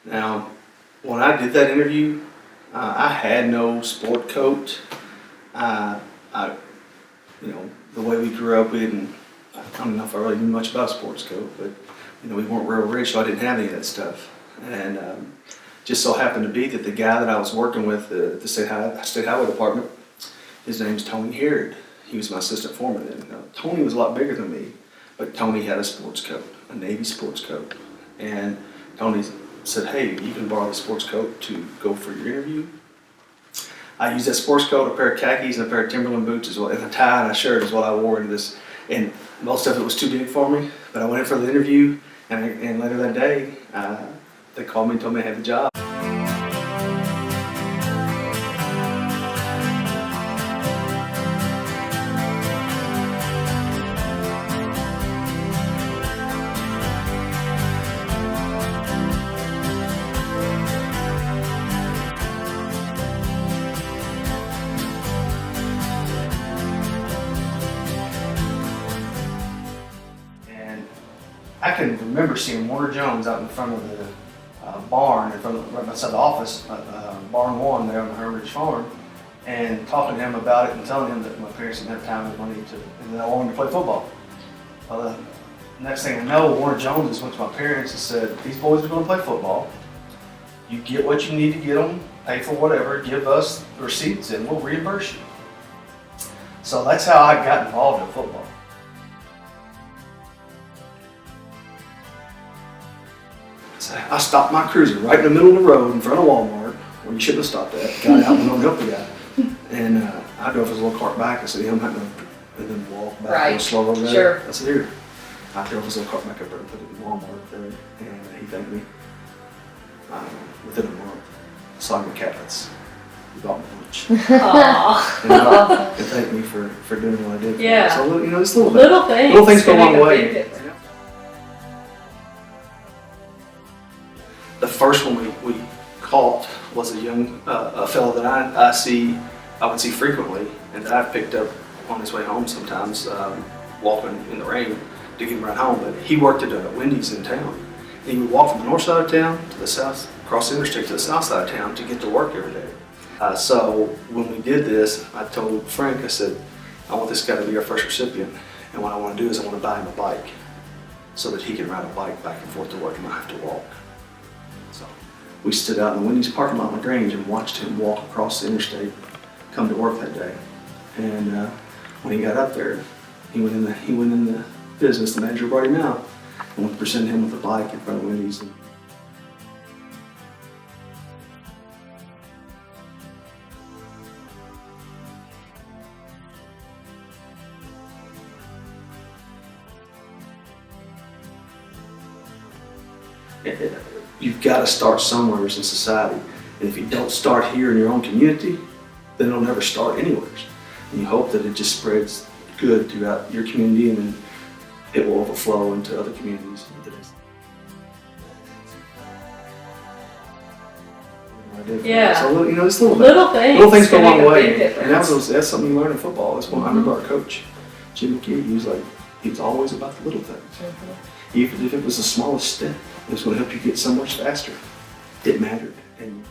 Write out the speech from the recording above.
Now, when I did that interview, I had no sport coat. The way we grew up, I don't know if I really knew much about sports coat, but we weren't real rich, so I didn't have any of that stuff. And just so happened to be that the guy that I was working with at the state highway department, his name's Tony Herod. He was my assistant foreman then. Now, Tony was a lot bigger than me, but Tony had a sports coat, a Navy sports coat. And Tony said, hey, you can borrow the sports coat to go for your interview. I used that sports coat, a pair of khakis, and a pair of Timberland boots as well, and a tie and a shirt is what I wore into this. And most of it was too big for me, but I went in for the interview, and later that day, they called me and told me I had the job. I can remember seeing Warner Jones out in front of the barn, right outside the office, barn 1 there on the Hermitage Farm, and talking to him about it and telling him that my parents didn't have time and money and that I wanted to play football. The next thing I know, Warner Jones just went to my parents and said, these boys are going to play football. You get what you need to get them, pay for whatever, give us the receipts and we'll reimburse you. So that's how I got involved in football. I stopped my cruiser right in the middle of the road in front of Walmart, where you shouldn't have stopped at. Got out and helped the guy. And I drove his little cart back. I said, I'm not going to, and then walk back a little slow over there. Sure. I said, here. I drove his little cart back up there and put it in Walmart there. And he thanked me within a month. Saw my cabinets. He bought me lunch. Aww. And thanked me for doing what I did. Yeah. So, it's little things. Little things go a long way. The first one we caught was a young fellow that I would see frequently, and that I picked up on his way home sometimes, walking in the rain to get him right home. But he worked at a Wendy's in town. And he would walk from the north side of town to the south, across the interstate to the south side of town to get to work every day. So when we did this, I told Frank, I said, I want this guy to be our first recipient, and what I want to do is I want to buy him a bike so that he can ride a bike back and forth to work and not have to walk. So we stood out in the Wendy's parking lot in LaGrange and watched him walk across the interstate, come to work that day. And when he got up there, he went in the business. The manager brought him out and we presented him with a bike in front of Wendy's. You've got to start somewhere in society. And if you don't start here in your own community, then it'll never start anywhere. And you hope that it just spreads good throughout your community and then it will overflow into other communities. Yeah. So, it's little things go a long way. And that's something you learn in football. That's when I remember our coach, Jim McKee, he was always about the little things. Even if it was the smallest step, it was going to help you get so much faster. It mattered. And